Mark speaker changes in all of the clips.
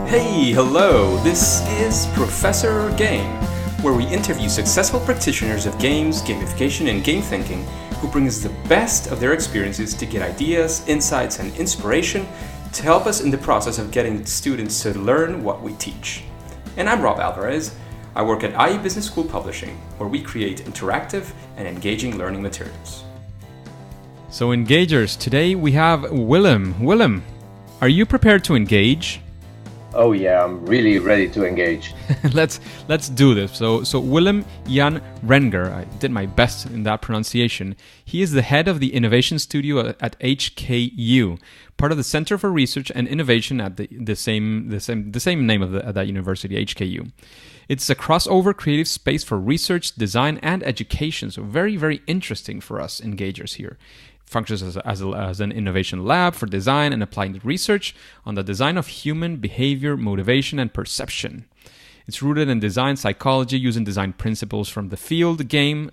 Speaker 1: Hey, hello, this is Professor Game, where we interview successful practitioners of games, gamification, and game thinking who bring us the best of their experiences to get ideas, insights, and inspiration to help us in the process of getting students to learn what we teach. And I'm Rob Alvarez. I work at IE Business School Publishing, where we create interactive and engaging learning materials.
Speaker 2: So engagers, today we have Willem. Willem, are you prepared to engage?
Speaker 3: Oh yeah, I'm really ready to engage.
Speaker 2: Let's do this. So Willem Jan-Renger, I did my best in that pronunciation. He is the head of the Innovation Studio at HKU, part of the Center for Research and Innovation at the same name of that university, HKU. It's a crossover creative space for research, design, and education. So very, very interesting for us engagers here. Functions as an innovation lab for design and applied research on the design of human behavior, motivation, and perception. It's rooted in design psychology, using design principles from the field, game,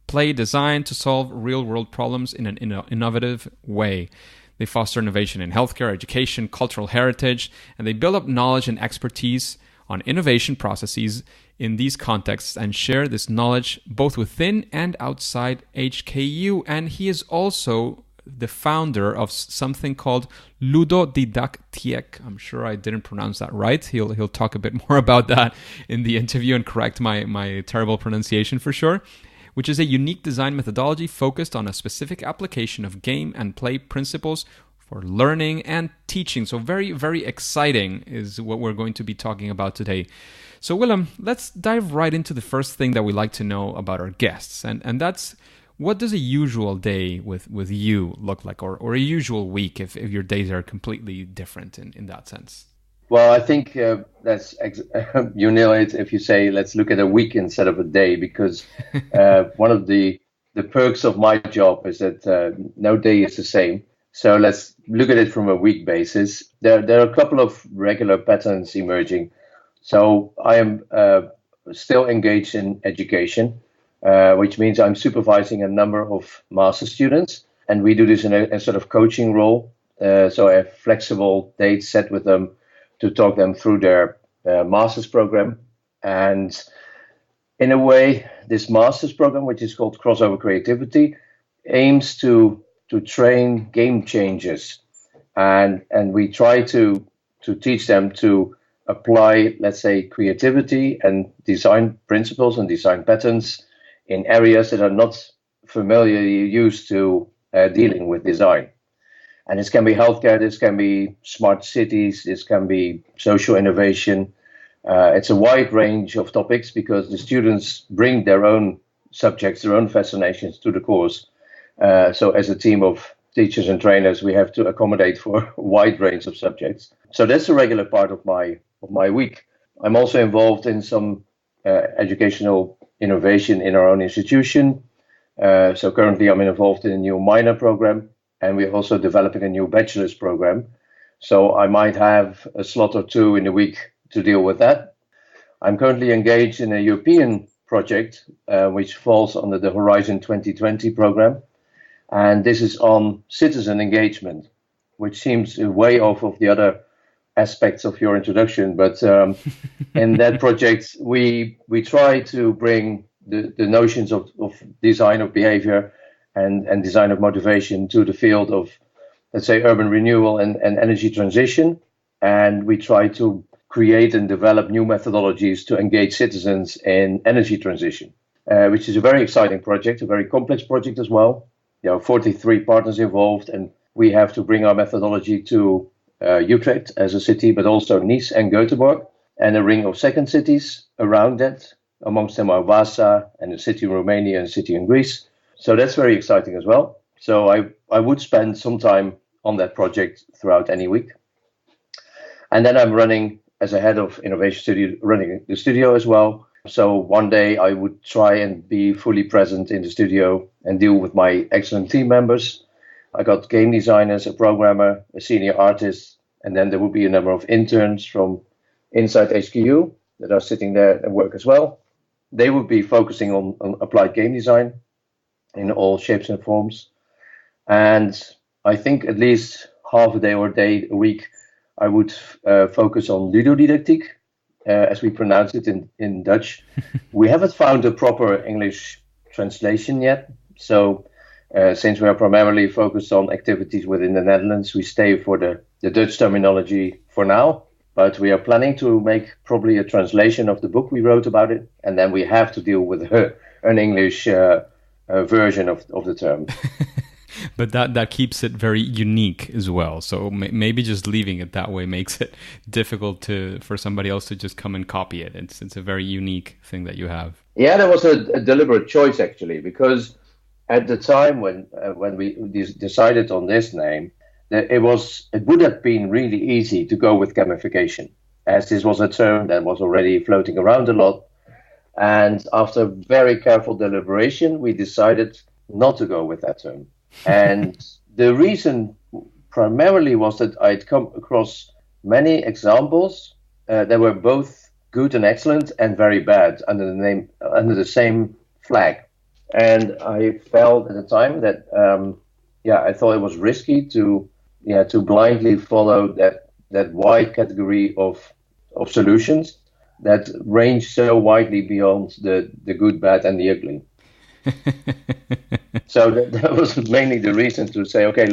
Speaker 2: play, design to solve real-world problems in an innovative way. They foster innovation in healthcare, education, cultural heritage, and they build up knowledge and expertise on innovation processes in these contexts and share this knowledge both within and outside HKU. And he is also the founder of something called ludodidactiek. I'm sure I didn't pronounce that right. He'll talk a bit more about that in the interview and correct my terrible pronunciation for sure, which is a unique design methodology focused on a specific application of game and play principles for learning and teaching. So very, very exciting is what we're going to be talking about today. So Willem, let's dive right into the first thing that we like to know about our guests. And that's, what does a usual day with you look like, or a usual week if your days are completely different in that sense?
Speaker 3: Well, I think you nail it if you say let's look at a week instead of a day, because one of the perks of my job is that no day is the same. So let's look at it from a week basis. There are a couple of regular patterns emerging. So I am still engaged in education, which means I'm supervising a number of master students. And we do this in a sort of coaching role. So I have flexible dates set with them to talk them through their master's program. And in a way, this master's program, which is called Crossover Creativity, aims to train game changers. And we try to teach them to apply, let's say, creativity and design principles and design patterns in areas that are not familiarly used to dealing with design. And this can be healthcare, this can be smart cities, this can be social innovation. It's a wide range of topics because the students bring their own subjects, their own fascinations to the course. So as a team of teachers and trainers, we have to accommodate for a wide range of subjects. So that's a regular part of my week. I'm also involved in some educational innovation in our own institution. So currently I'm involved in a new minor program, and we're also developing a new bachelor's program. So I might have a slot or two in the week to deal with that. I'm currently engaged in a European project, which falls under the Horizon 2020 program. And this is on citizen engagement, which seems way off of the other aspects of your introduction. But in that project, we try to bring the notions of design of behavior and design of motivation to the field of, let's say, urban renewal and energy transition. And we try to create and develop new methodologies to engage citizens in energy transition, which is a very exciting project, a very complex project as well. There are 43 partners involved, and we have to bring our methodology to Utrecht as a city, but also Nice and Göteborg, and a ring of second cities around that. Amongst them are Vasa and a city in Romania and a city in Greece. So that's very exciting as well. So I would spend some time on that project throughout any week. And then I'm running as a head of Innovation Studio, running the studio as well. So one day I would try and be fully present in the studio and deal with my excellent team members. I got game designers, a programmer, a senior artist, and then there would be a number of interns from inside HKU that are sitting there and work as well. They would be focusing on applied game design in all shapes and forms. And I think at least half a day or a day a week I would focus on ludodidactiek, as we pronounce it in Dutch. We haven't found a proper English translation yet. So since we are primarily focused on activities within the Netherlands, we stay for the Dutch terminology for now. But we are planning to make probably a translation of the book we wrote about it. And then we have to deal with an English version of the term.
Speaker 2: But that keeps it very unique as well. So maybe just leaving it that way makes it difficult for somebody else to just come and copy it. It's a very unique thing that you have.
Speaker 3: Yeah, that was a deliberate choice, actually, because at the time when we decided on this name, it would have been really easy to go with gamification, as this was a term that was already floating around a lot. And after very careful deliberation, we decided not to go with that term. And the reason primarily was that I'd come across many examples that were both good and excellent and very bad under the same flag. And I felt at the time that I thought it was risky to blindly follow that wide category of solutions that range so widely beyond the good, bad, and the ugly. So that was mainly the reason to say, okay,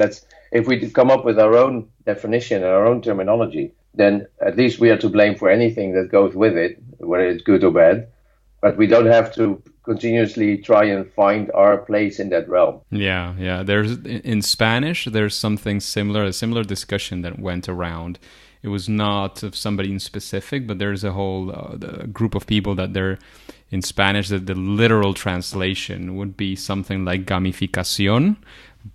Speaker 3: if we come up with our own definition and our own terminology, then at least we are to blame for anything that goes with it, whether it's good or bad. But we don't have to continuously try and find our place in that realm.
Speaker 2: Yeah. In Spanish, there's something similar, a similar discussion that went around. It was not of somebody in specific, but there's a whole group of people that they're in Spanish, that the literal translation would be something like gamification.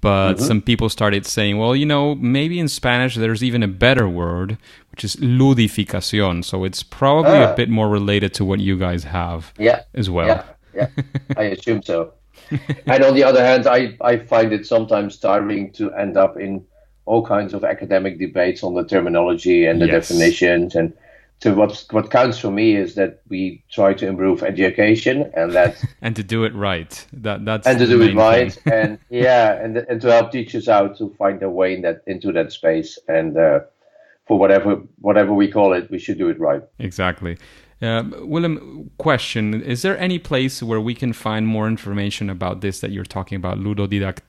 Speaker 2: But some people started saying, well, maybe in Spanish there's even a better word, which is ludificación. So it's probably a bit more related to what you guys have as well. Yeah,
Speaker 3: I assume so. And on the other hand, I find it sometimes tiring to end up in all kinds of academic debates on the terminology and the definitions. And what counts for me is that we try to improve education and that
Speaker 2: and to do it right. That's
Speaker 3: and to do it right, and and to help teachers out to find their way into that space. And for whatever we call it, we should do it right.
Speaker 2: Exactly. Willem, question: is there any place where we can find more information about this that you're talking about, ludodidactiek?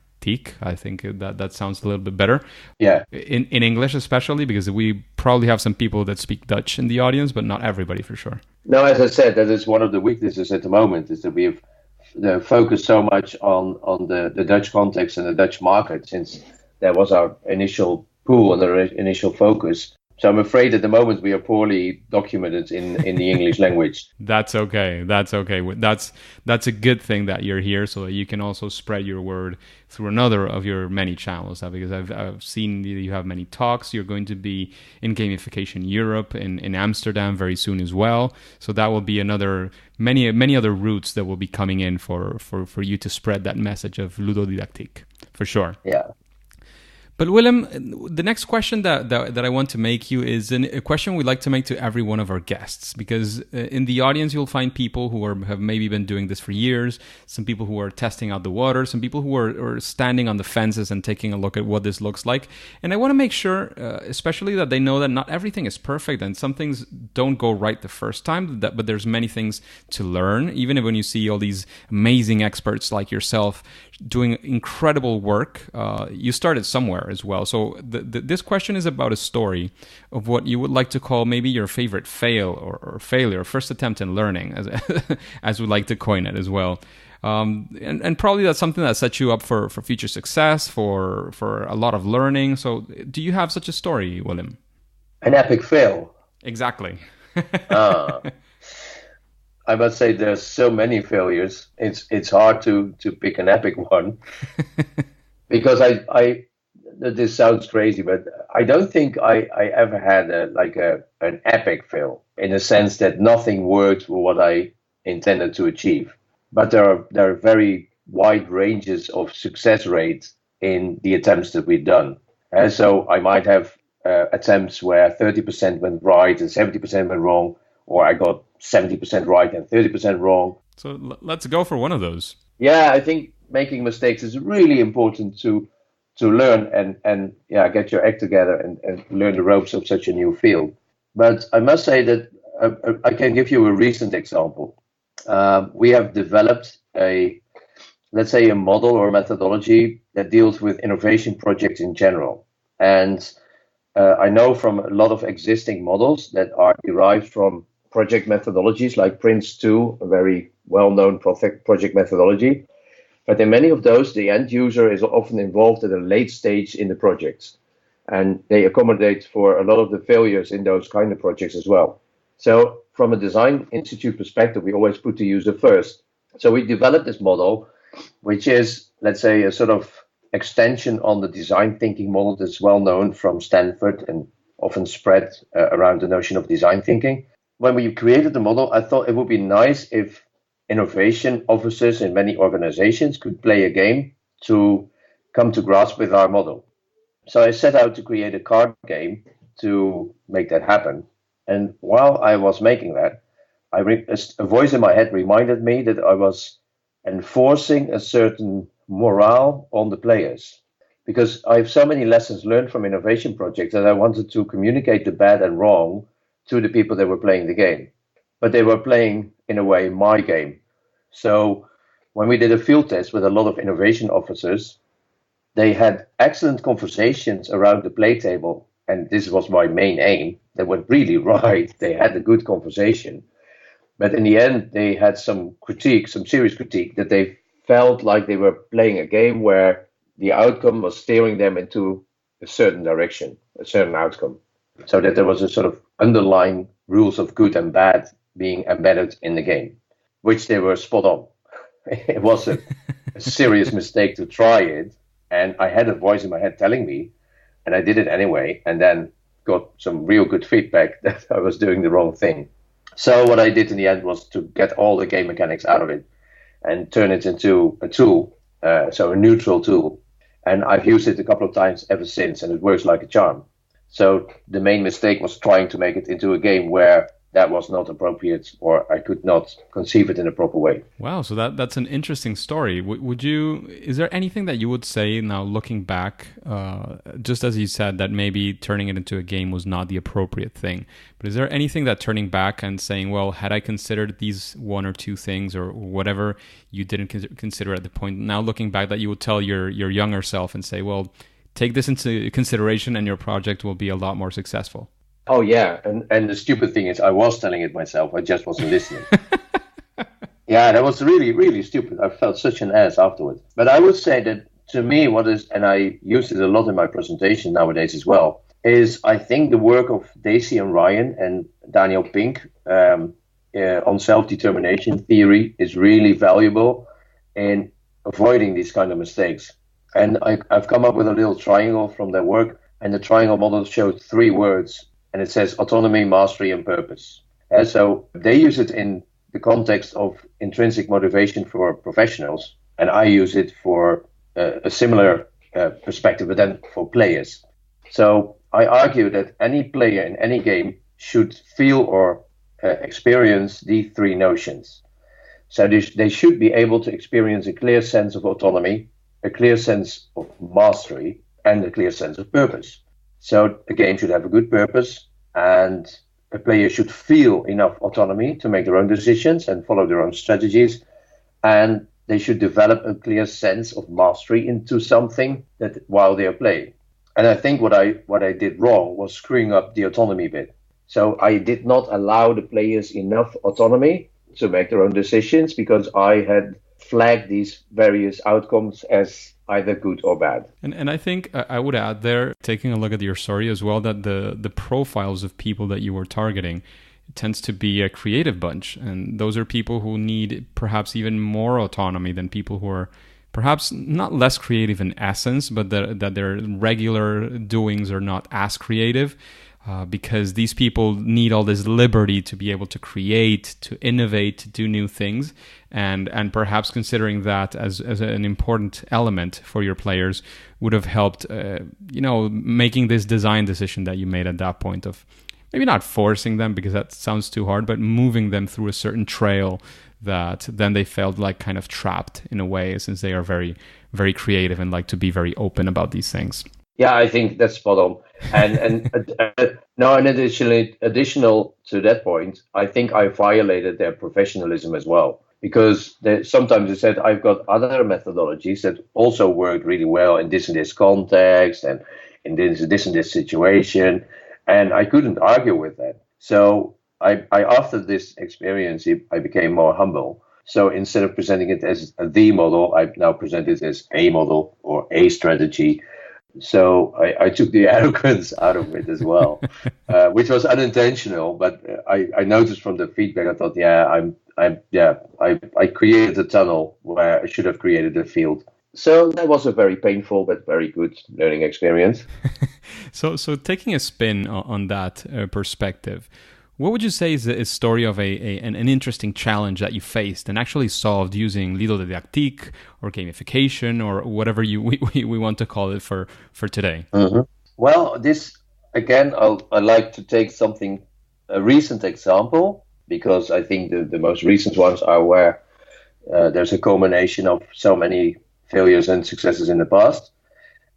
Speaker 2: I think that sounds a little bit better.
Speaker 3: Yeah.
Speaker 2: In English especially, because we probably have some people that speak Dutch in the audience, but not everybody for sure.
Speaker 3: No, as I said, that is one of the weaknesses at the moment, is that we have focused so much on the Dutch context and the Dutch market, since that was our initial pool and our initial focus. So I'm afraid at the moment we are poorly documented in the English language.
Speaker 2: That's okay. That's a good thing that you're here, so that you can also spread your word through another of your many channels. Because I've seen you have many talks. You're going to be in Gamification Europe in Amsterdam very soon as well. So that will be many other routes that will be coming in for you to spread that message of ludodidactiek, for sure.
Speaker 3: Yeah.
Speaker 2: But Willem, the next question that I want to make you is a question we like to make to every one of our guests, because in the audience you'll find people who have maybe been doing this for years, some people who are testing out the water, some people who are standing on the fences and taking a look at what this looks like. And I want to make sure, especially that they know that not everything is perfect and some things don't go right the first time, but there's many things to learn, even when you see all these amazing experts like yourself doing incredible work. You started somewhere as well. So this question is about a story of what you would like to call maybe your favorite fail or failure, first attempt in learning, as we like to coin it as well. And probably that's something that sets you up for future success, for a lot of learning. So do you have such a story, Willem?
Speaker 3: An epic fail.
Speaker 2: Exactly.
Speaker 3: I must say there's so many failures. It's hard to pick an epic one because this sounds crazy, but I don't think I ever had an epic fail, in the sense that nothing worked for what I intended to achieve. But there are very wide ranges of success rates in the attempts that we've done. And so I might have attempts where 30% went right and 70% went wrong, or I got 70% right and 30% wrong.
Speaker 2: So let's go for one of those.
Speaker 3: Yeah, I think making mistakes is really important to to learn and get your act together and learn the ropes of such a new field. But I must say that I can give you a recent example. We have developed let's say, a model or methodology that deals with innovation projects in general. And I know from a lot of existing models that are derived from project methodologies like Prince2, a very well-known project methodology. But in many of those, the end user is often involved at a late stage in the projects. And they accommodate for a lot of the failures in those kind of projects as well. So from a design institute perspective, we always put the user first. So we developed this model, which is, let's say, a sort of extension on the design thinking model that's well known from Stanford and often spread around the notion of design thinking. When we created the model, I thought it would be nice if innovation officers in many organizations could play a game to come to grasp with our model. So I set out to create a card game to make that happen. And while I was making that, a voice in my head reminded me that I was enforcing a certain morale on the players. Because I have so many lessons learned from innovation projects that I wanted to communicate the bad and wrong to the people that were playing the game. But they were playing, in a way, my game. So when we did a field test with a lot of innovation officers, they had excellent conversations around the play table. And this was my main aim. They went really right. They had a good conversation. But in the end, they had some critique, some serious critique, that they felt like they were playing a game where the outcome was steering them into a certain direction, a certain outcome. So that there was a sort of underlying rules of good and bad being embedded in the game, which they were spot on. It was a serious mistake to try it. And I had a voice in my head telling me, and I did it anyway, and then got some real good feedback that I was doing the wrong thing. So what I did in the end was to get all the game mechanics out of it and turn it into a tool, so a neutral tool. And I've used it a couple of times ever since, and it works like a charm. So the main mistake was trying to make it into a game where that was not appropriate, or I could not conceive it in a proper way.
Speaker 2: Wow, so that's an interesting story. Is there anything that you would say now looking back, just as you said that maybe turning it into a game was not the appropriate thing, but is there anything that turning back and saying, well, had I considered these one or two things or whatever you didn't consider at the point, now looking back, that you would tell your younger self and say, well, take this into consideration and your project will be a lot more successful?
Speaker 3: Oh, yeah. And the stupid thing is I was telling it myself. I just wasn't listening. Yeah, that was really, really stupid. I felt such an ass afterwards. But I would say that to me, and I use it a lot in my presentation nowadays as well, is I think the work of Daisy and Ryan and Daniel Pink on self-determination theory is really valuable in avoiding these kind of mistakes. And I've come up with a little triangle from their work, and the triangle model shows 3 words. And it says autonomy, mastery, and purpose. And so they use it in the context of intrinsic motivation for professionals. And I use it for a similar perspective, but then for players. So I argue that any player in any game should feel or experience these 3 notions. So they should be able to experience a clear sense of autonomy, a clear sense of mastery, and a clear sense of purpose. So the game should have a good purpose, and a player should feel enough autonomy to make their own decisions and follow their own strategies. And they should develop a clear sense of mastery into something that while they are playing. And I think what I did wrong was screwing up the autonomy bit. So I did not allow the players enough autonomy to make their own decisions because I had flagged these various outcomes as either good or bad.
Speaker 2: And I think I would add there, taking a look at your story as well, that the profiles of people that you were targeting tends to be a creative bunch. And those are people who need perhaps even more autonomy than people who are perhaps not less creative in essence, but that their regular doings are not as creative. Because these people need all this liberty to be able to create, to innovate, to do new things, and perhaps considering that as an important element for your players would have helped, making this design decision that you made at that point of maybe not forcing them because that sounds too hard, but moving them through a certain trail that then they felt like kind of trapped in a way, since they are very, very creative and like to be very open about these things.
Speaker 3: Yeah, I think that's spot on. And now, in additional to that point, I think I violated their professionalism as well, because sometimes they said I've got other methodologies that also worked really well in this context and in this situation, and I couldn't argue with that. So I after this experience, I became more humble. So instead of presenting it as the model, I now present it as a model or a strategy. So I took the arrogance out of it as well, which was unintentional. But I noticed from the feedback, I thought, I created a tunnel where I should have created a field. So that was a very painful but very good learning experience.
Speaker 2: So taking a spin on that perspective, what would you say is a story of an interesting challenge that you faced and actually solved using ludodidactiek or gamification or whatever we want to call it for today?
Speaker 3: Mm-hmm. Well, this, again, I like to take a recent example, because I think the most recent ones are where there's a culmination of so many failures and successes in the past.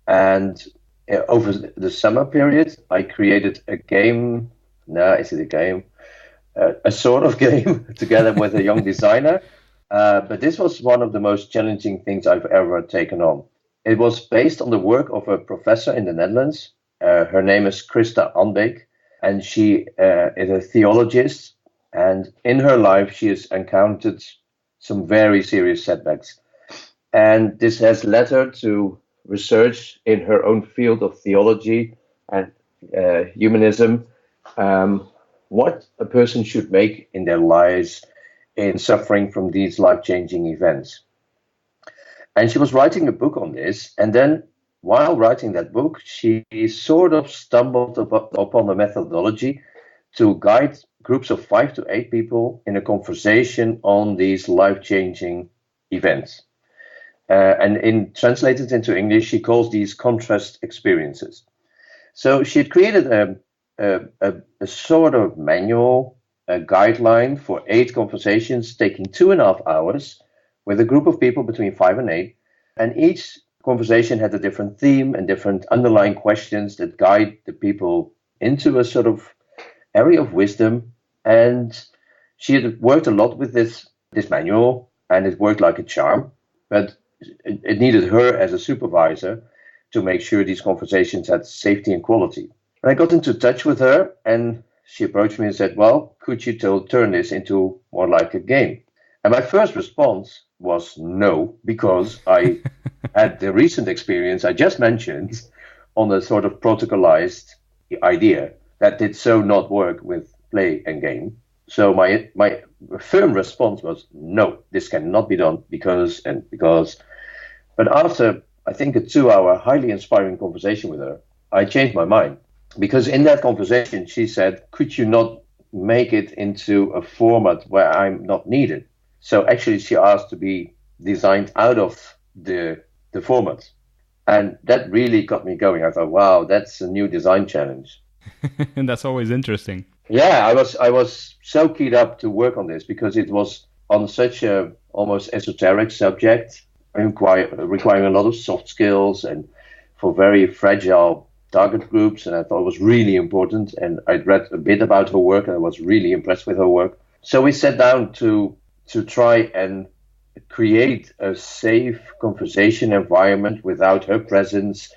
Speaker 3: And over the summer period, I created a game. No, is it a game? A sort of game together with a young designer. But this was one of the most challenging things I've ever taken on. It was based on the work of a professor in the Netherlands. Her name is Christa Anbeek, and she is a theologist. And in her life, she has encountered some very serious setbacks. And this has led her to research in her own field of theology and humanism, what a person should make in their lives in suffering from these life-changing events. And she was writing a book on this, and then while writing that book, she sort of stumbled upon a methodology to guide groups of 5 to 8 people in a conversation on these life-changing events. And translated into English, she calls these contrast experiences. So she had created a sort of manual, a guideline for 8 conversations taking 2.5 hours with a group of people between 5 and 8. And each conversation had a different theme and different underlying questions that guide the people into a sort of area of wisdom. And she had worked a lot with this manual, and it worked like a charm. But it needed her as a supervisor to make sure these conversations had safety and quality. And I got into touch with her, and she approached me and said, well, could you turn this into more like a game? And my first response was no, because I had the recent experience I just mentioned on a sort of protocolized idea that did so not work with play and game. So my firm response was, no, this cannot be done because. But after, I think, a 2-hour highly inspiring conversation with her, I changed my mind. Because in that conversation, she said, could you not make it into a format where I'm not needed? So actually, she asked to be designed out of the format. And that really got me going. I thought, wow, that's a new design challenge.
Speaker 2: And that's always interesting.
Speaker 3: Yeah, I was so keyed up to work on this because it was on such a almost esoteric subject, requiring a lot of soft skills and for very fragile target groups. And I thought it was really important. And I'd read a bit about her work and I was really impressed with her work. So we sat down to try and create a safe conversation environment without her presence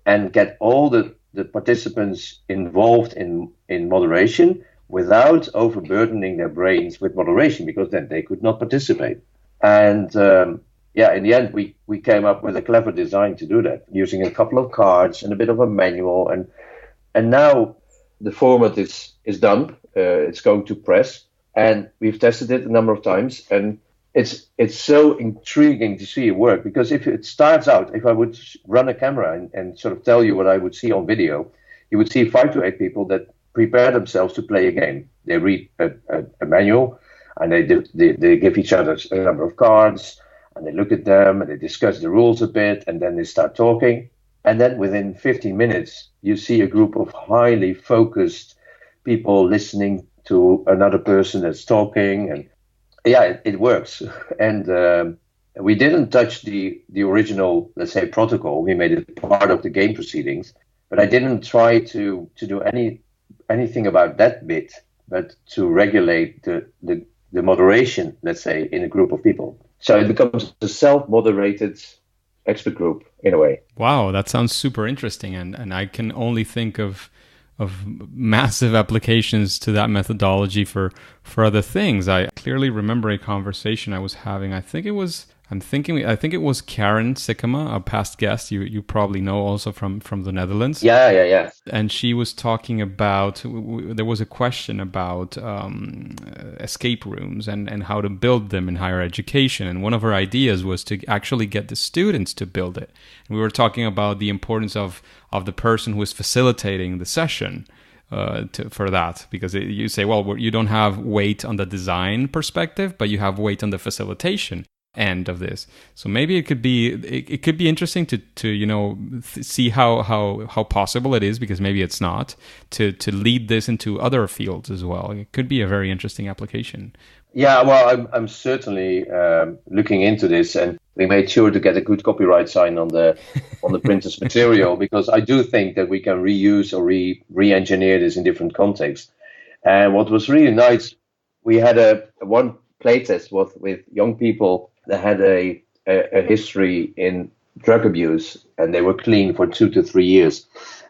Speaker 3: and get all the participants involved in moderation without overburdening their brains with moderation, because then they could not participate. And in the end, we came up with a clever design to do that, using a couple of cards and a bit of a manual. And now the format is done. It's going to press, and we've tested it a number of times. And it's so intriguing to see it work, because if it starts out, if I would run a camera and sort of tell you what I would see on video, you would see 5 to 8 people that prepare themselves to play a game. They read a manual, and they give each other a number of cards, and they look at them and they discuss the rules a bit, and then they start talking. And then within 15 minutes, you see a group of highly focused people listening to another person that's talking. And yeah, it works. And We didn't touch the original, let's say, protocol. We made it part of the game proceedings, but I didn't try to do anything about that bit, but to regulate the moderation, let's say, in a group of people. So it becomes a self-moderated expert group in a way.
Speaker 2: Wow, that sounds super interesting, and I can only think of massive applications to that methodology for other things. I clearly remember a conversation I was having. I think it was Karen Sikkema, a past guest you probably know also from the Netherlands.
Speaker 3: Yeah.
Speaker 2: And she was talking about, there was a question about escape rooms and how to build them in higher education. And one of her ideas was to actually get the students to build it. And we were talking about the importance of the person who is facilitating the session for that, because you say, well, you don't have weight on the design perspective, but you have weight on the facilitation end of this. So maybe it could be interesting to see how possible it is, because maybe it's not, to lead this into other fields as well. It could be a very interesting application.
Speaker 3: Yeah, well, I'm certainly looking into this, and we made sure to get a good copyright sign on the printer's material, because I do think that we can reuse or re-engineer this in different contexts. And what was really nice, we had one playtest with young people that had a history in drug abuse, and they were clean for 2 to 3 years.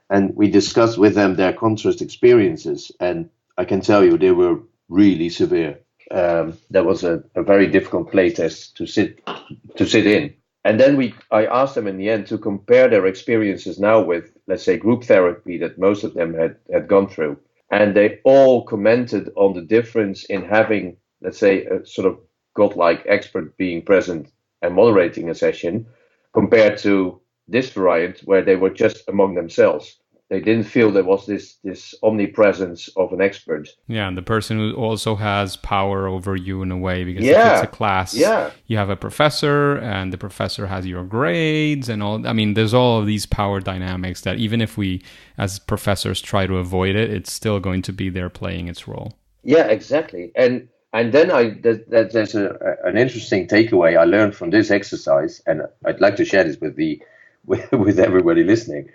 Speaker 3: And we discussed with them their contrast experiences, and I can tell you they were really severe. That was a very difficult playtest to sit in. And then I asked them in the end to compare their experiences now with, let's say, group therapy that most of them had gone through. And they all commented on the difference in having, let's say, a sort of godlike expert being present and moderating a session, compared to this variant where they were just among themselves. They didn't feel there was this omnipresence of an expert.
Speaker 2: Yeah, and the person who also has power over you in a way, because if it's a class, you have a professor, and the professor has your grades and all. I mean, there's all of these power dynamics that even if we, as professors, try to avoid it, it's still going to be there playing its role.
Speaker 3: Yeah, exactly. And then there's an interesting takeaway I learned from this exercise, and I'd like to share this with everybody listening.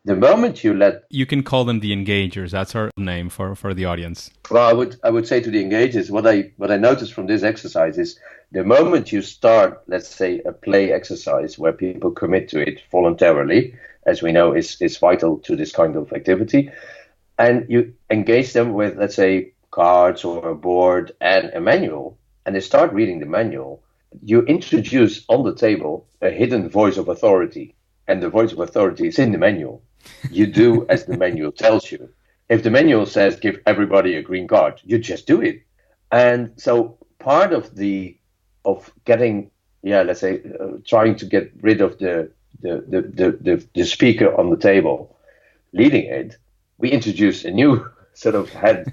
Speaker 3: The moment you
Speaker 2: can call them the engagers. That's our name for the audience.
Speaker 3: Well, I would say to the engagers, what I noticed from this exercise is the moment you start, let's say, a play exercise where people commit to it voluntarily, as we know is vital to this kind of activity, and you engage them with, let's say, cards or a board and a manual, and they start reading the manual, you introduce on the table a hidden voice of authority, and the voice of authority is in the manual. You do as the manual tells you. If the manual says give everybody a green card, you just do it. And so part of getting, let's say, trying to get rid of the speaker on the table leading it, we introduced a new sort of head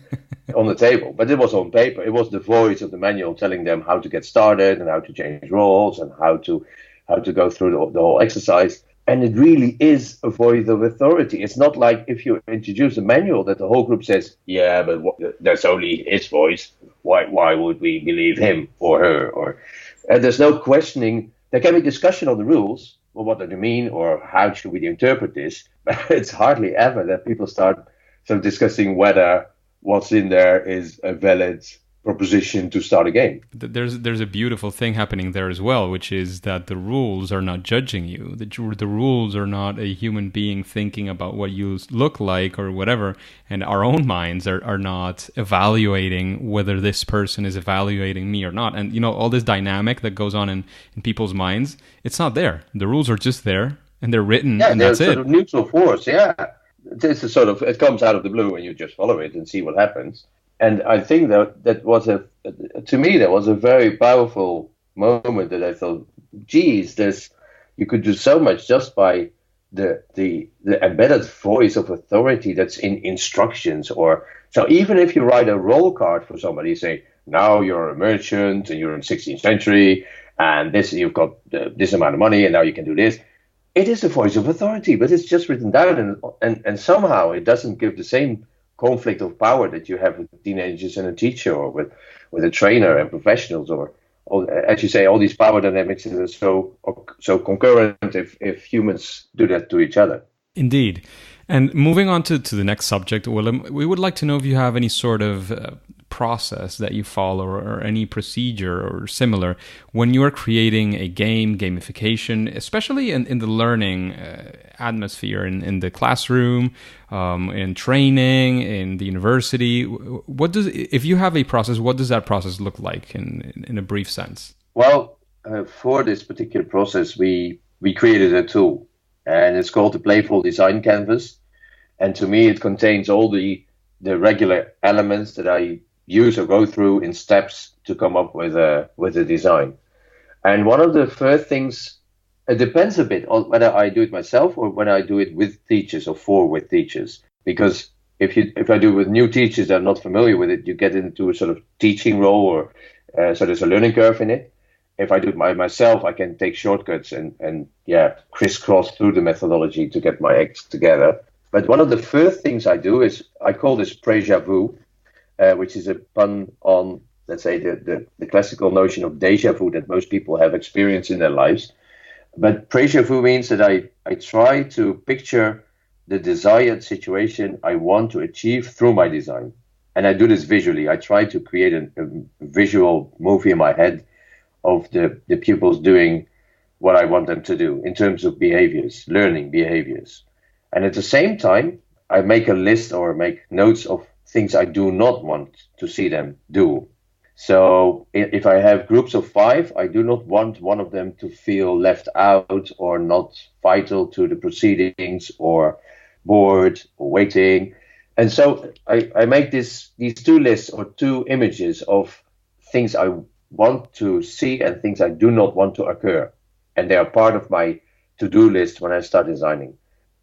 Speaker 3: on the table, but it was on paper. It was the voice of the manual telling them how to get started and how to change roles and how to go through the whole exercise. And it really is a voice of authority. It's not like if you introduce a manual that the whole group says, yeah, but that's only his voice. Why would we believe him or her? And there's no questioning. There can be discussion on the rules. Well, what do they mean, or how should we interpret this? But it's hardly ever that people start sort of discussing whether what's in there is a valid proposition to start a game.
Speaker 2: There's a beautiful thing happening there as well, which is that the rules are not judging you. The rules are not a human being thinking about what you look like or whatever, and our own minds are not evaluating whether this person is evaluating me or not. And all this dynamic that goes on in people's minds, it's not there. The rules are just there, and they're written, and that's it.
Speaker 3: Sort of neutral force, It's a sort of, it comes out of the blue and you just follow it and see what happens. And I think that was to me, that was a very powerful moment that I thought, geez, you could do so much just by the embedded voice of authority that's in instructions. So even if you write a role card for somebody, say, now you're a merchant and you're in 16th century and you've got this amount of money and now you can do this. It is the voice of authority, but it's just written down, and somehow it doesn't give the same conflict of power that you have with teenagers and a teacher, or with a trainer and professionals, or as you say, all these power dynamics are so concurrent if humans do that to each other.
Speaker 2: Indeed. And moving on to the next subject, Willem, we would like to know if you have any sort of process that you follow or any procedure or similar when you are creating a game, gamification, especially in the learning atmosphere, in the classroom, in training, in the university. If you have a process, what does that process look like in a brief sense?
Speaker 3: Well, for this particular process, we created a tool, and it's called the Playful Design Canvas. And to me, it contains all the regular elements that I use or go through in steps to come up with a design. And one of the first things, it depends a bit on whether I do it myself or when I do it with teachers or with teachers. Because if I do it with new teachers that are not familiar with it, you get into a sort of teaching role, or so there's a learning curve in it. If I do it myself, I can take shortcuts and crisscross through the methodology to get my acts together. But one of the first things I do is I call this déjà vu, which is a pun on, let's say, the classical notion of déjà vu that most people have experienced in their lives. But déjà vu means that I try to picture the desired situation I want to achieve through my design. And I do this visually. I try to create a visual movie in my head of the pupils doing what I want them to do in terms of behaviors, learning behaviors. And at the same time, I make a list or make notes of things I do not want to see them do. So if I have groups of 5, I do not want one of them to feel left out or not vital to the proceedings or bored or waiting. And so I make these 2 lists or 2 images of things I want to see and things I do not want to occur. And they are part of my to-do list when I start designing.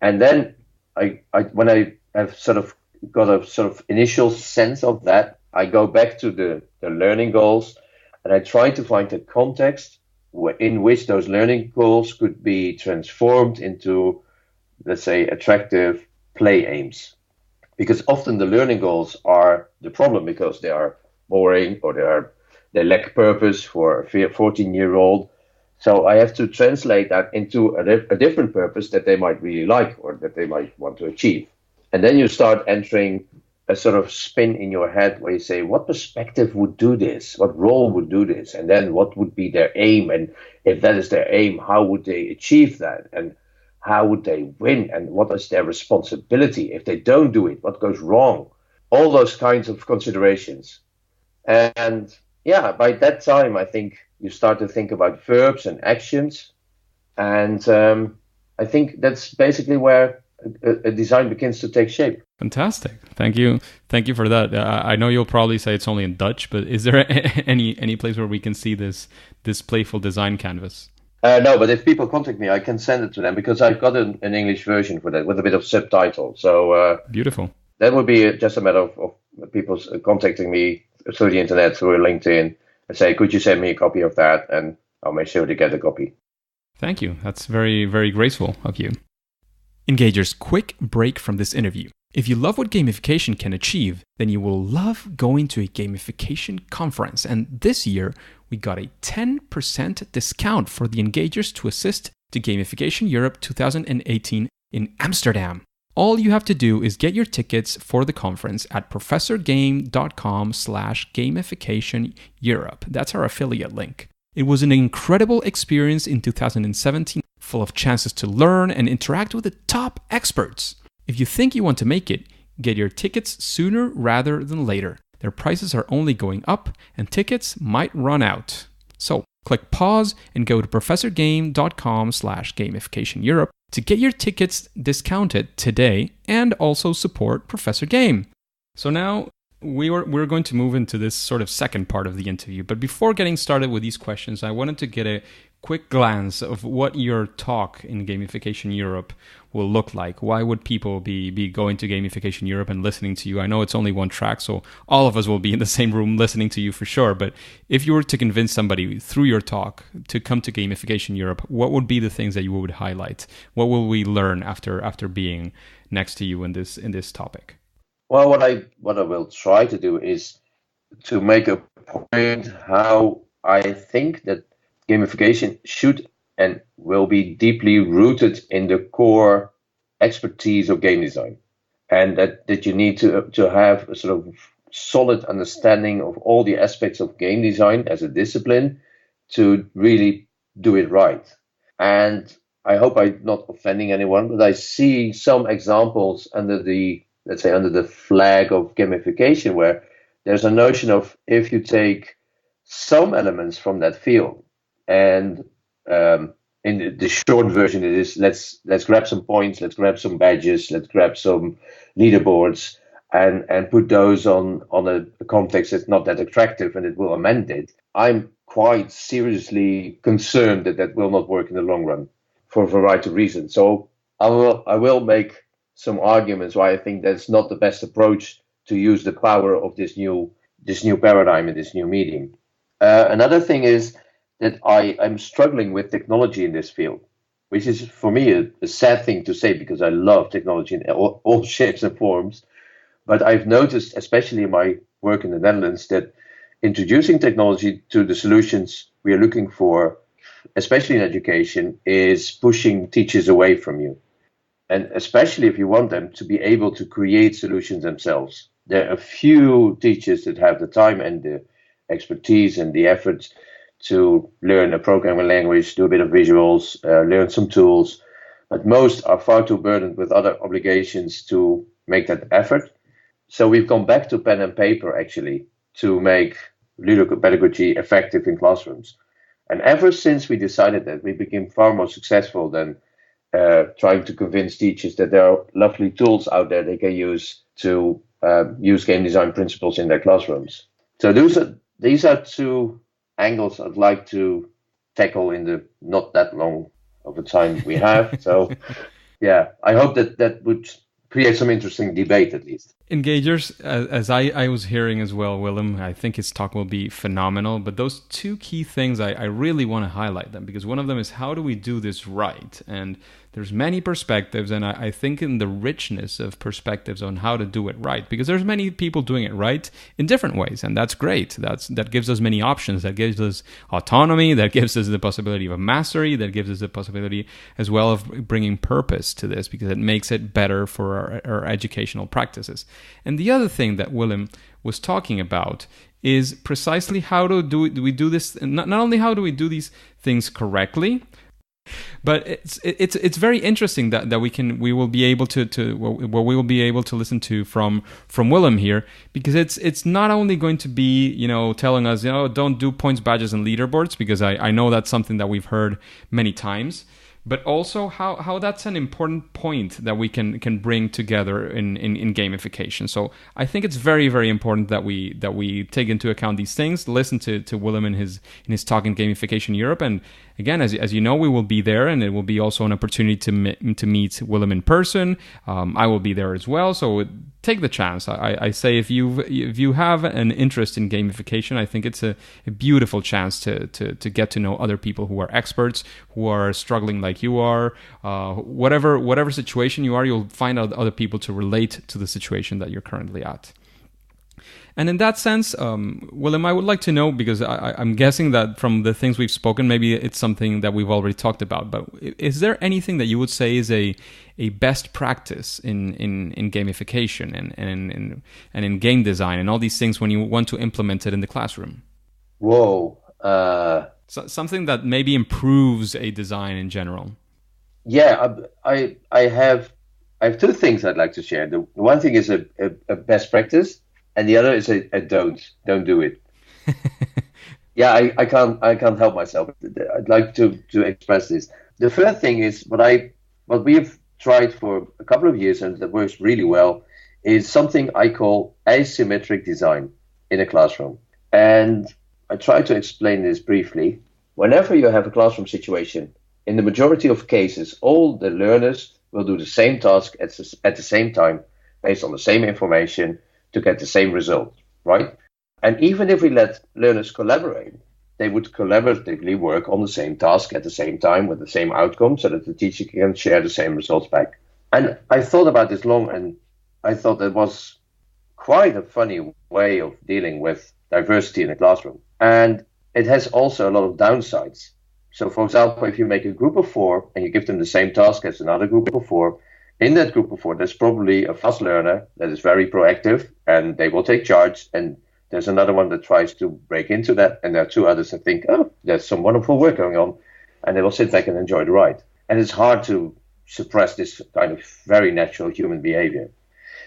Speaker 3: And then when I have sort of got a sort of initial sense of that, I go back to the learning goals, and I try to find a context in which those learning goals could be transformed into, let's say, attractive play aims. Because often the learning goals are the problem because they are boring or they lack purpose for a 14-year-old. So I have to translate that into a different purpose that they might really like or that they might want to achieve. And then you start entering a sort of spin in your head where you say, what perspective would do this? What role would do this? And then what would be their aim? And if that is their aim, how would they achieve that? And how would they win? And what is their responsibility? If they don't do it, what goes wrong? All those kinds of considerations. And yeah, by that time, I think you start to think about verbs and actions. And I think that's basically where a design begins to take shape.
Speaker 2: Fantastic. Thank you for that. I know you'll probably say it's only in Dutch, but is there any place where we can see this playful design canvas?
Speaker 3: No, but if people contact me, I can send it to them because I've got an English version for that with a bit of subtitle. So
Speaker 2: beautiful.
Speaker 3: That would be just a matter of people contacting me through the internet, through LinkedIn, and say, could you send me a copy of that? And I'll make sure to get a copy.
Speaker 2: Thank you. That's very, very graceful of you. Engagers, quick break from this interview. If you love what gamification can achieve, then you will love going to a gamification conference. And this year, we got a 10% discount for the Engagers to assist to Gamification Europe 2018 in Amsterdam. All you have to do is get your tickets for the conference at professorgame.com/gamificationeurope. That's our affiliate link. It was an incredible experience in 2017, full of chances to learn and interact with the top experts. If you think you want to make it, get your tickets sooner rather than later. Their prices are only going up and tickets might run out. So click pause and go to professorgame.com/gamificationeurope to get your tickets discounted today and also support Professor Game. So now we're going to move into this sort of second part of the interview. But before getting started with these questions, I wanted to get a quick glance of what your talk in Gamification Europe will look like. Why would people be going to Gamification Europe and listening to you? I know it's only one track, so all of us will be in the same room listening to you for sure. But if you were to convince somebody through your talk to come to Gamification Europe, what would be the things that you would highlight? What will we learn after being next to you in this topic? Well,
Speaker 3: what I will try to do is to make a point how I think that gamification should and will be deeply rooted in the core expertise of game design, and that you need to have a sort of solid understanding of all the aspects of game design as a discipline to really do it right. And I hope I'm not offending anyone, but I see some examples under the, let's say, under the flag of gamification, where there's a notion of, if you take some elements from that field, and in the short version, it is let's grab some points, let's grab some badges, let's grab some leaderboards, and put those on a context that's not that attractive, and it will amend it. I'm quite seriously concerned that that will not work in the long run for a variety of reasons. So I will make some arguments why I think that's not the best approach to use the power of this new paradigm and this new medium. Another thing is that I'm struggling with technology in this field, which is for me a sad thing to say, because I love technology in all shapes and forms. But I've noticed, especially in my work in the Netherlands, that introducing technology to the solutions we are looking for, especially in education, is pushing teachers away from you. And especially if you want them to be able to create solutions themselves. There are a few teachers that have the time and the expertise and the effort to learn a programming language, do a bit of visuals, learn some tools. But most are far too burdened with other obligations to make that effort. So we've gone back to pen and paper, actually, to make ludopedagogy effective in classrooms. And ever since we decided that, we became far more successful than trying to convince teachers that there are lovely tools out there they can use to use game design principles in their classrooms. So these are two angles I'd like to tackle in the not that long of a time we have. So yeah, I hope that would create some interesting debate at least.
Speaker 2: Engagers, as I was hearing as well, Willem, I think his talk will be phenomenal. But those two key things, I really want to highlight them, because one of them is, how do we do this right? And there's many perspectives, and I think in the richness of perspectives on how to do it right, because there's many people doing it right in different ways, and that's great. That gives us many options. That gives us autonomy. That gives us the possibility of a mastery. That gives us the possibility as well of bringing purpose to this, because it makes it better for our educational practices. And the other thing that Willem was talking about is precisely how do we do this. Not only how do we do these things correctly, but it's very interesting that we will be able to listen to from Willem here, because it's not only going to be telling us don't do points, badges, and leaderboards, because I know that's something that we've heard many times, but also how that's an important point that we can bring together in gamification. So I think it's very, very important that we take into account these things, listen to Willem in his talk in Gamification Europe. And again, as you know, we will be there, and it will be also an opportunity to meet Willem in person. I will be there as well, so take the chance. I say if you have an interest in gamification, I think it's a beautiful chance to get to know other people who are experts, who are struggling like you are. Whatever situation you are, you'll find out other people to relate to the situation that you're currently at. And in that sense, Willem, I would like to know, because I'm guessing that from the things we've spoken, maybe it's something that we've already talked about, but is there anything that you would say is a best practice in gamification and in game design and all these things when you want to implement it in the classroom?
Speaker 3: Whoa.
Speaker 2: So, something that maybe improves a design in general.
Speaker 3: Yeah, I have two things I'd like to share. The one thing is a best practice, and the other is a don't do it. Yeah, I can't help myself. I'd like to express this. The first thing is what we have tried for a couple of years, and that works really well, is something I call asymmetric design in a classroom. And I try to explain this briefly. Whenever you have a classroom situation, in the majority of cases, all the learners will do the same task at the same time, based on the same information, to get the same result, right? And even if we let learners collaborate, they would collaboratively work on the same task at the same time with the same outcome, so that the teacher can share the same results back. And I thought about this long, and I thought that was quite a funny way of dealing with diversity in the classroom. And it has also a lot of downsides. So, for example, if you make a group of 4 and you give them the same task as another group of 4, in that group of 4, there's probably a fast learner that is very proactive and they will take charge. And there's another one that tries to break into that. And there are 2 others that think, oh, there's some wonderful work going on. And they will sit back and enjoy the ride. And it's hard to suppress this kind of very natural human behavior.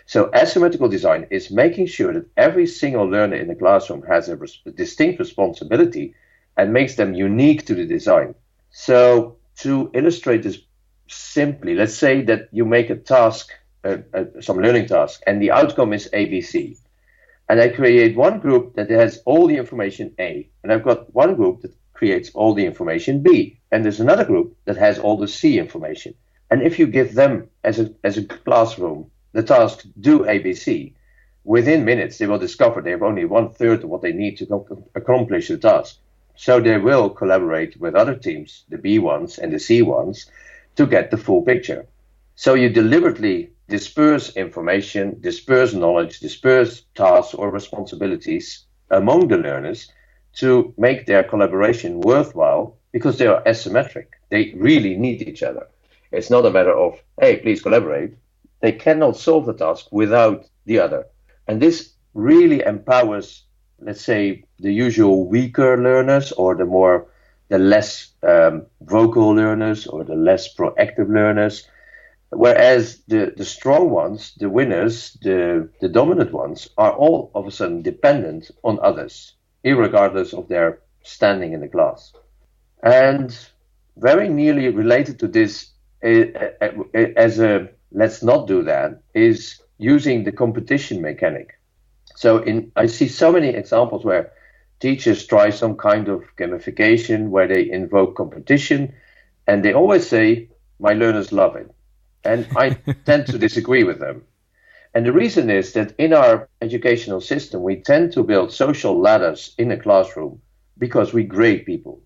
Speaker 3: So asymmetrical design is making sure that every single learner in the classroom has a distinct responsibility and makes them unique to the design. So to illustrate this simply, let's say that you make a task, some learning task, and the outcome is ABC. And I create one group that has all the information A, and I've got one group that creates all the information B, and there's another group that has all the C information. And if you give them as a classroom the task do ABC, within minutes they will discover they have only 1/3 of what they need to accomplish the task. So they will collaborate with other teams, the B ones and the C ones, to get the full picture. So you deliberately disperse information, disperse knowledge, disperse tasks or responsibilities among the learners to make their collaboration worthwhile because they are asymmetric. They really need each other. It's not a matter of, hey, please collaborate. They cannot solve the task without the other. And this really empowers, let's say, the usual weaker learners or the less vocal learners or the less proactive learners. Whereas the strong ones, the winners, the dominant ones are all of a sudden dependent on others, irregardless of their standing in the class. And very nearly related to this, as a let's not do that, is using the competition mechanic. So I see so many examples where teachers try some kind of gamification where they invoke competition, and they always say, my learners love it. And I tend to disagree with them. And the reason is that in our educational system, we tend to build social ladders in a classroom because we grade people.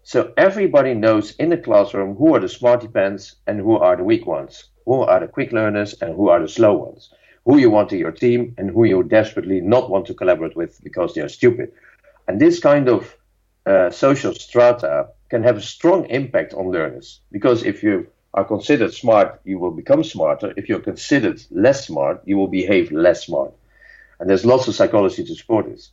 Speaker 3: So everybody knows in the classroom who are the smarty pants and who are the weak ones, who are the quick learners and who are the slow ones, who you want in your team and who you desperately not want to collaborate with because they are stupid. And this kind of social strata can have a strong impact on learners, because if you are considered smart, you will become smarter. If you're considered less smart, you will behave less smart. And there's lots of psychology to support this.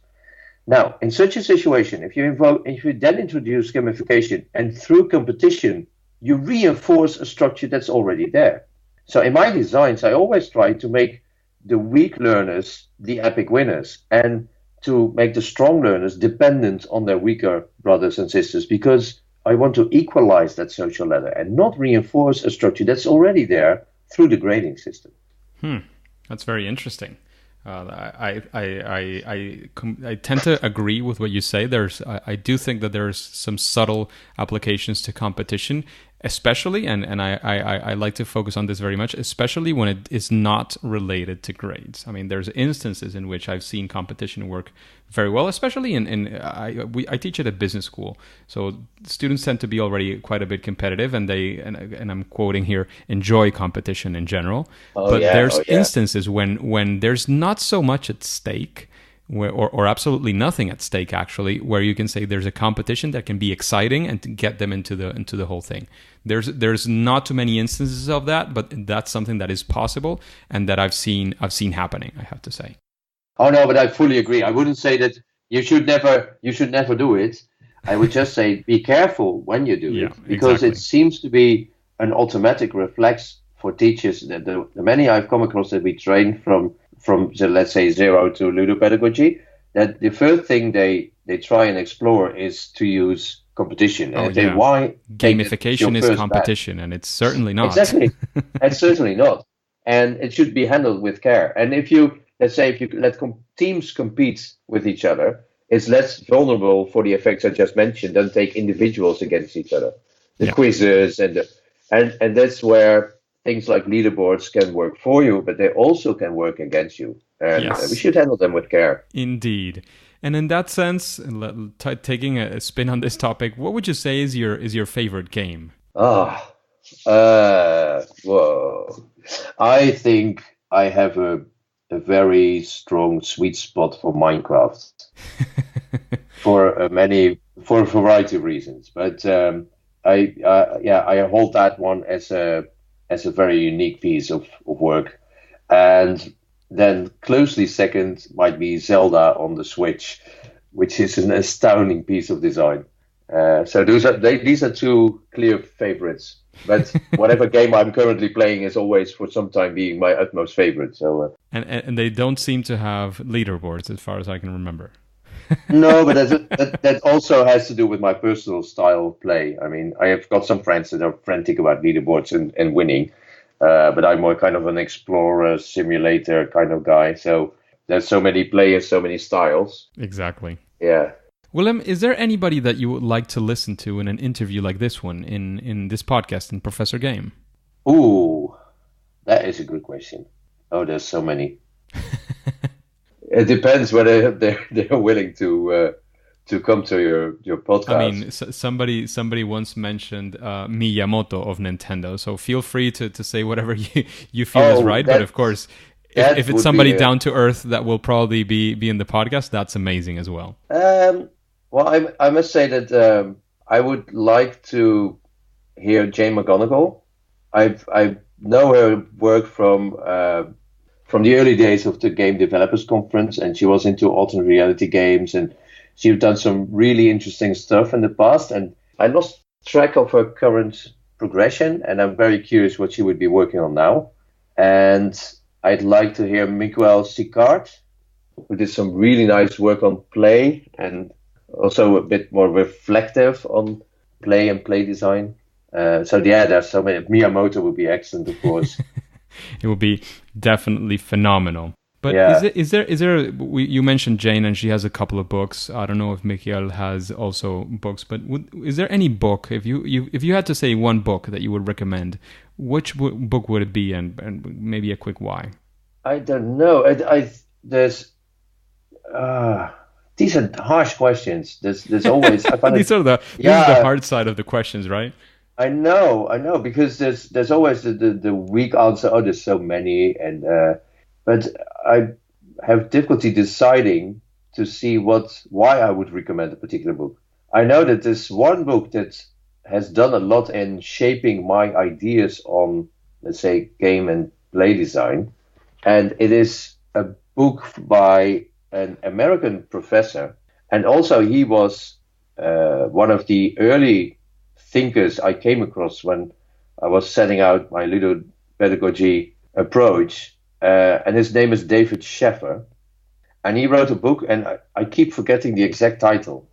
Speaker 3: Now, in such a situation, if you then introduce gamification and through competition, you reinforce a structure that's already there. So in my designs, I always try to make the weak learners the epic winners and to make the strong learners dependent on their weaker brothers and sisters, because I want to equalize that social ladder and not reinforce a structure that's already there through the grading system.
Speaker 2: That's very interesting. I tend to agree with what you say. I do think that there's some subtle applications to competition, especially, and I like to focus on this very much, especially when it is not related to grades. I mean, there's instances in which I've seen competition work very well, especially I teach at a business school, so students tend to be already quite a bit competitive, and and I'm quoting here, enjoy competition in general. There's instances when there's not so much at stake, or absolutely nothing at stake, actually, where you can say there's a competition that can be exciting and to get them into the whole thing. There's not too many instances of that, but that's something that is possible and that I've seen happening, I have to say.
Speaker 3: Oh no, but I fully agree. I wouldn't say that you should never do it. I would just say be careful when you do it, because
Speaker 2: exactly.
Speaker 3: It seems to be an automatic reflex for teachers. That the many I've come across that we train from let's say 0 to ludopedagogy, that the first thing they try and explore is to use competition. And why
Speaker 2: gamification is competition, and it's certainly not.
Speaker 3: Exactly, it's certainly not, and it should be handled with care. And if you let teams compete with each other, it's less vulnerable for the effects I just mentioned than take individuals against each other. The quizzes and that's where things like leaderboards can work for you, but they also can work against you. And we should handle them with care.
Speaker 2: Indeed. And in that sense, taking a spin on this topic, what would you say is your favorite game?
Speaker 3: Whoa. I think I have a very strong sweet spot for Minecraft. for a variety of reasons. But I hold that one as a very unique piece of work. And then closely second might be Zelda on the Switch, which is an astounding piece of design. So these are two clear favorites. But whatever game I'm currently playing is always, for some time being, my utmost favorite. So
Speaker 2: and they don't seem to have leaderboards, as far as I can remember.
Speaker 3: no, but that also has to do with my personal style of play. I mean, I have got some friends that are frantic about leaderboards and winning, but I'm more kind of an explorer, simulator kind of guy. So there's so many players, so many styles.
Speaker 2: Exactly.
Speaker 3: Yeah.
Speaker 2: Willem, is there anybody that you would like to listen to in an interview like this one, in this podcast, in Professor Game?
Speaker 3: Ooh, that is a good question. Oh, there's so many. It depends whether they're willing to come to your podcast.
Speaker 2: I mean, somebody once mentioned Miyamoto of Nintendo, so feel free to say whatever you feel is right. But of course, if it's somebody down to earth that will probably be in the podcast, that's amazing as well.
Speaker 3: Well, I must say that I would like to hear Jane McGonigal. I know her work from the early days of the Game Developers Conference, and she was into alternate reality games, and she's done some really interesting stuff in the past. And I lost track of her current progression, and I'm very curious what she would be working on now. And I'd like to hear Miguel Sicard, who did some really nice work on play and also a bit more reflective on play and play design. There's so many. Miyamoto would be excellent, of course.
Speaker 2: It would be definitely phenomenal. But is there you mentioned Jane, and she has a couple of books. I don't know if Miguel has also books, but is there any book, if you had to say one book that you would recommend, which book would it be, and maybe a quick why?
Speaker 3: I don't know. These are harsh questions. There's always
Speaker 2: this is the hard side of the questions, right?
Speaker 3: I know, because there's always the weak answer. Oh, there's so many, but I have difficulty deciding to see why I would recommend a particular book. I know that there's one book that has done a lot in shaping my ideas on, let's say, game and play design, and it is a book by an American professor, and also he was one of the early thinkers I came across when I was setting out my ludopedagogy approach, and his name is David Sheffer, and he wrote a book, and I keep forgetting the exact title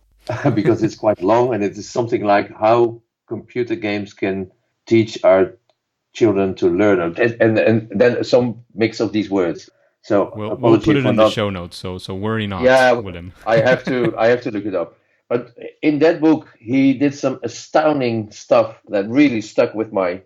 Speaker 3: because it's quite long, and it is something like How Computer Games Can Teach Our Children to Learn, and then some mix of these words. So
Speaker 2: we'll put it in the show notes. So worry not, Willem.
Speaker 3: I have to look it up. But in that book, he did some astounding stuff that really stuck with my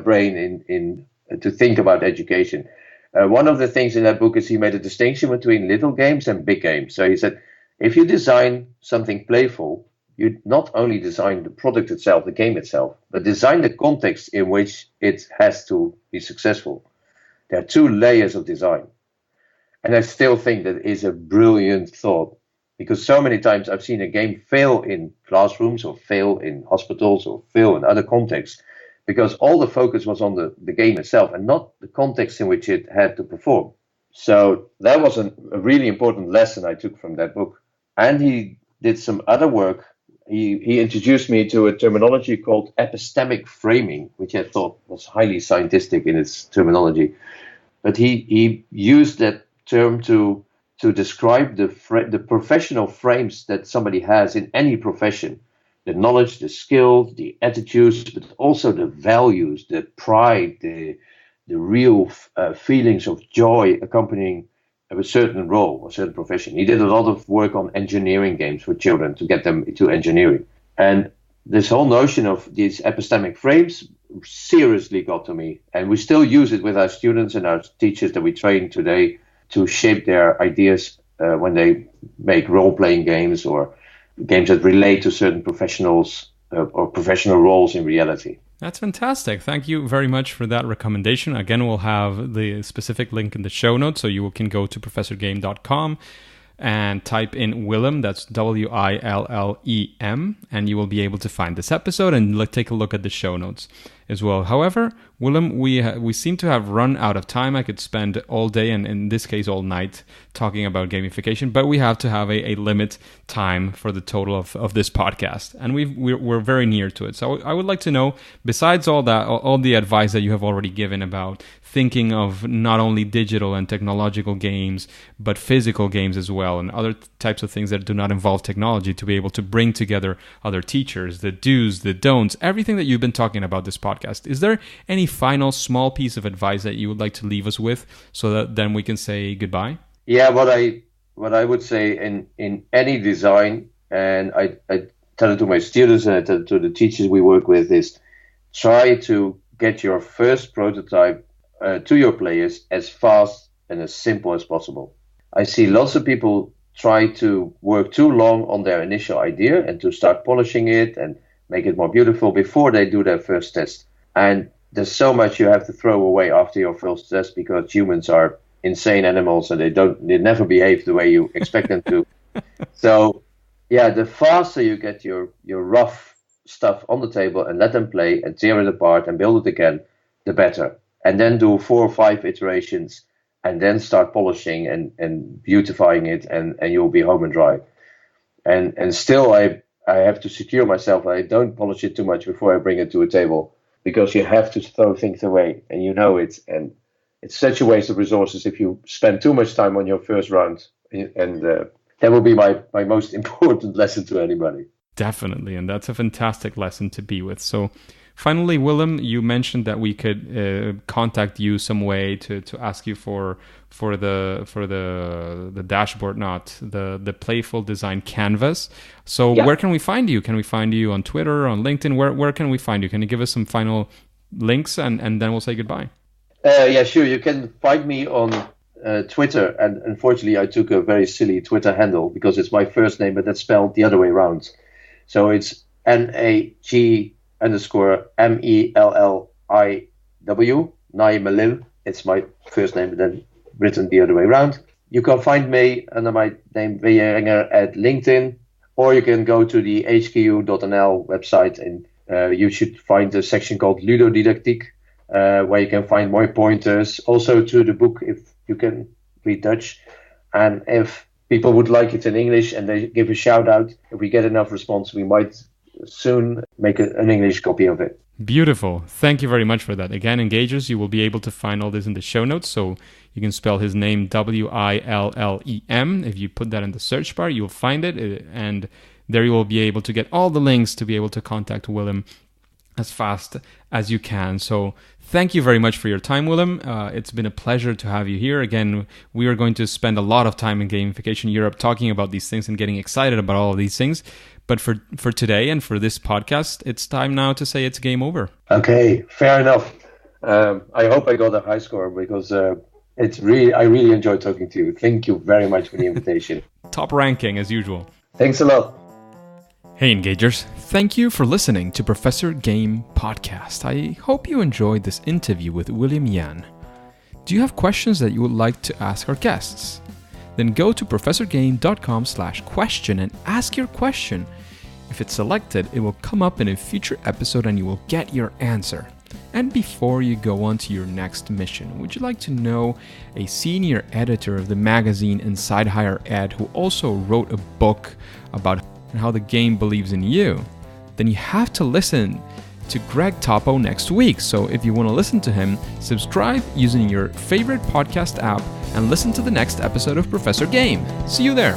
Speaker 3: brain in to think about education. One of the things in that book is he made a distinction between little games and big games. So he said, if you design something playful, you not only design the product itself, the game itself, but design the context in which it has to be successful. There are two layers of design. And I still think that is a brilliant thought, because so many times I've seen a game fail in classrooms or fail in hospitals or fail in other contexts because all the focus was on the game itself and not the context in which it had to perform. So that was a really important lesson I took from that book. And he did some other work. He introduced me to a terminology called epistemic framing, which I thought was highly scientific in its terminology. But he used that term to describe the professional frames that somebody has in any profession, the knowledge, the skill, the attitudes, but also the values, the pride, the real feelings of joy accompanying a certain role, a certain profession. He did a lot of work on engineering games for children to get them into engineering. And this whole notion of these epistemic frames seriously got to me. And we still use it with our students and our teachers that we train today to shape their ideas when they make role-playing games or games that relate to certain professionals or professional roles in reality.
Speaker 2: That's fantastic. Thank you very much for that recommendation. Again, we'll have the specific link in the show notes, so you can go to professorgame.com and type in Willem, that's Willem, and you will be able to find this episode and take a look at the show notes as well. However, Willem, we seem to have run out of time. I could spend all day, and in this case all night, talking about gamification, but we have to have a limit time for the total of this podcast, and we're very near to it. So I would like to know, besides all that, all the advice that you have already given about thinking of not only digital and technological games, but physical games as well, and other types of things that do not involve technology, to be able to bring together other teachers, the do's, the don'ts, everything that you've been talking about this podcast. Is there any final small piece of advice that you would like to leave us with, so that then we can say goodbye?
Speaker 3: Yeah, what I would say in any design, and I tell it to my students and I tell it to the teachers we work with, is try to get your first prototype to your players as fast and as simple as possible. I see lots of people try to work too long on their initial idea and to start polishing it and make it more beautiful before they do their first test. And there's so much you have to throw away after your first test, because humans are insane animals and they never behave the way you expect them to. So yeah, the faster you get your rough stuff on the table and let them play and tear it apart and build it again, the better. And then do 4 or 5 iterations and then start polishing and beautifying it, and you'll be home and dry. And still I have to secure myself. I don't polish it too much before I bring it to a table, because you have to throw things away, and you know it. And it's such a waste of resources if you spend too much time on your first round. And that will be my most important lesson to anybody.
Speaker 2: Definitely, and that's a fantastic lesson to be with. So finally, Willem, you mentioned that we could contact you some way to ask you for the dashboard, not the playful design canvas. So yeah. Where can we find you? Can we find you on Twitter, on LinkedIn? Where can we find you? Can you give us some final links, and then we'll say goodbye?
Speaker 3: Yeah, sure. You can find me on Twitter, and unfortunately I took a very silly Twitter handle because it's my first name, but that's spelled the other way around. So it's NAG_MELLIW, Naimelil. It's my first name, but then written the other way around. You can find me under my name, Jan-Renger, at LinkedIn, or you can go to the hku.nl website, and you should find a section called ludodidactiek, where you can find more pointers, also to the book if you can read Dutch. And if people would like it in English and they give a shout out, if we get enough response, we might soon make an English copy of it.
Speaker 2: Beautiful. Thank you very much for that. Again, engagers, you will be able to find all this in the show notes. So you can spell his name Willem. If you put that in the search bar, you'll find it. And there you will be able to get all the links to be able to contact Willem as fast as you can. So thank you very much for your time, Willem. It's been a pleasure to have you here. Again, we are going to spend a lot of time in Gamification Europe talking about these things and getting excited about all of these things. But for today and for this podcast, it's time now to say it's game over.
Speaker 3: Okay, fair enough. I hope I got a high score, because I really enjoyed talking to you. Thank you very much for the invitation.
Speaker 2: Top ranking as usual.
Speaker 3: Thanks a lot.
Speaker 2: Hey Engagers, thank you for listening to Professor Game Podcast. I hope you enjoyed this interview with Willem Jan. Do you have questions that you would like to ask our guests? Then go to professorgame.com/question and ask your question. If it's selected, it will come up in a future episode and you will get your answer. And before you go on to your next mission, would you like to know a senior editor of the magazine Inside Higher Ed who also wrote a book about how the game believes in you? Then you have to listen to Greg Topo next week. So if you want to listen to him, subscribe using your favorite podcast app and listen to the next episode of Professor Game. See you there.